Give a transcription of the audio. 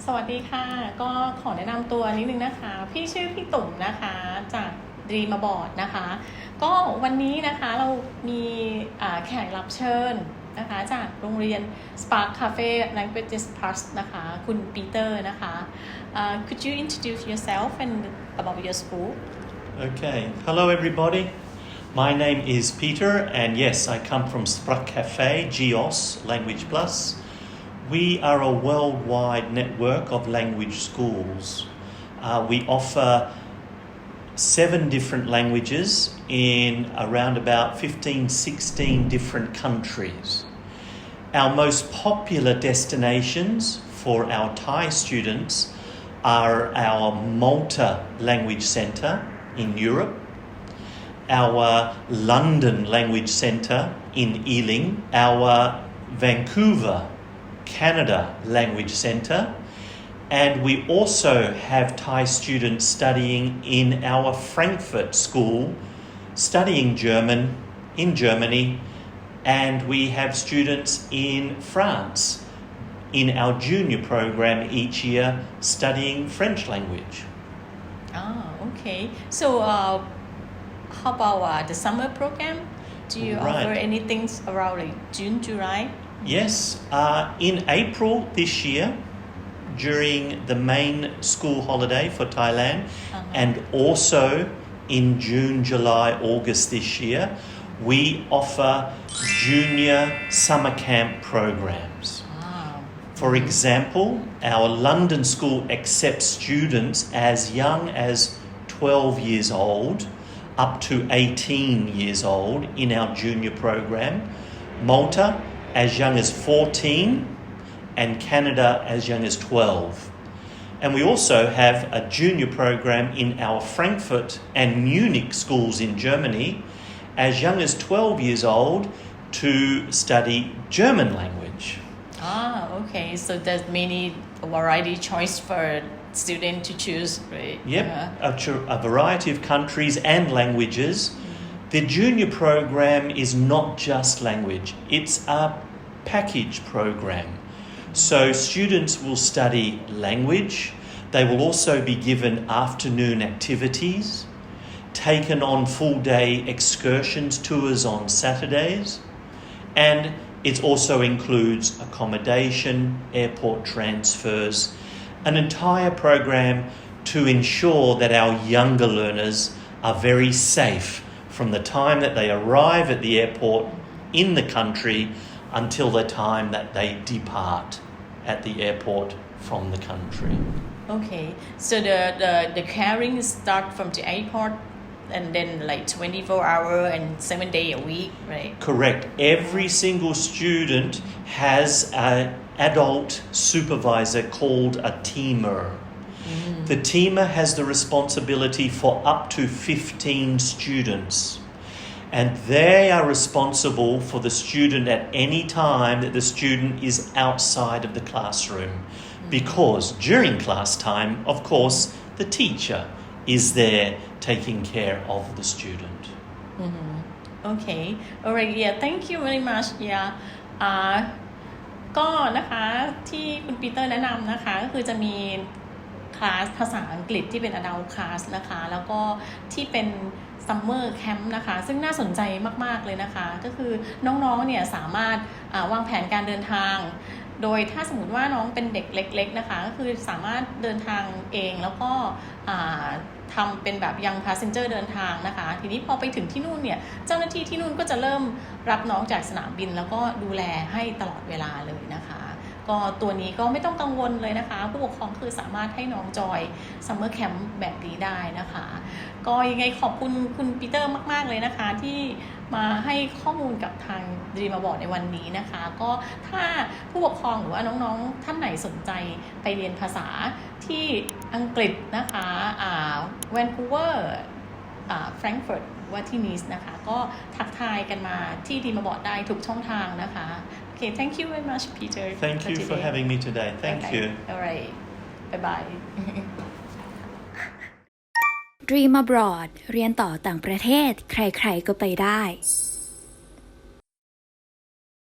สวัสดีค่ะก็ขอแนะนำตัวนิดนึงนะคะพี่ชื่อพี่ตุ่มนะคะจากดีมาบอร์ดนะคะก็วันนี้นะคะเรามีแขกรับเชิญนะคะจากโรงเรียน Sprach Caffe Languages Plus นะคะคุณปีเตอร์นะคะ Could you introduce yourself and about your school? Okay, hello everybody. My name is Peter and yes, I come from Sprach Caffe GOS Language Plus.We are a worldwide network of language schools. We offer 7 different languages in around about 15-16 different countries. Our most popular destinations for our Thai students are our Malta Language Centre in Europe, our London Language Centre in Ealing, our Vancouver,Canada Language Centre, and we also have Thai students studying in our Frankfurt school, studying German in Germany, and we have students in France in our junior program each year studying French language. Okay. So, how about the summer program? Do you offer anything around like June, July?Yes, in April this year, during the main school holiday for Thailand, and also in June, July, August this year, we offer junior summer camp programs. For example, our London school accepts students as young as 12 years old up to 18 years old in our junior program. Malta,as young as 14 and Canada as young as 12. And we also have a junior program in our Frankfurt and Munich schools in Germany as young as 12 years old to study German language. Okay. So there's many variety choice for students to choose, right? Yep, a variety of countries and languages.The junior program is not just language, it's a package program. So students will study language, they will also be given afternoon activities, taken on full-day excursions tours on Saturdays, and it also includes accommodation, airport transfers, an entire program to ensure that our younger learners are very safe.From the time that they arrive at the airport in the country until the time that they depart at the airport from the country. Okay, so the caring start from the airport and then like 24 hours and 7 days a week, right? Correct. Every single student has an adult supervisor called a teamer.The teamer has the responsibility for up to 15 students, and they are responsible for the student at any time that the student is outside of the classroom, because during class time, of course, the teacher is there taking care of the student. Okay, alright, yeah, thank you very much, yeah. ก็นะคะที่คุณปีเตอร์แนะนำนะคะก็คือจะมีคลาสภาษาอังกฤษที่เป็น adult class นะคะแล้วก็ที่เป็น summer camp นะคะซึ่งน่าสนใจมากๆเลยนะคะก็คือน้องๆเนี่ยสามารถวางแผนการเดินทางโดยถ้าสมมติว่าน้องเป็นเด็กเล็กๆนะคะก็คือสามารถเดินทางเองแล้วก็ทำเป็นแบบยัง passenger เดินทางนะคะทีนี้พอไปถึงที่นู่นเนี่ยเจ้าหน้าที่ที่นู่นก็จะเริ่มรับน้องจากสนามบินแล้วก็ดูแลให้ตลอดเวลาเลยนะคะก็ตัวนี้ก็ไม่ต้องกังวลเลยนะคะผู้ปกครองคือสามารถให้น้องจอยซัมเมอร์แคมป์แบบนี้ได้นะคะก็ยังไงขอบคุณคุณปีเตอร์มากๆเลยนะคะที่มาให้ข้อมูลกับทางดีมาบอร์ดในวันนี้นะคะก็ถ้าผู้ปกครองหรือว่าน้องๆท่านไหนสนใจไปเรียนภาษาที่อังกฤษนะคะแวนคูเวอร์แฟรงก์เฟิร์ตว่าที่นีสนะคะก็ทักทายกันมาที่ดีมาบอร์ดได้ทุกช่องทางนะคะ Okay, thank you very much, Peter. Thank you for having me today. Thank you. All right. Bye-bye. Dream Abroad เรียนต่อต่างประเทศใครๆก็ไปได้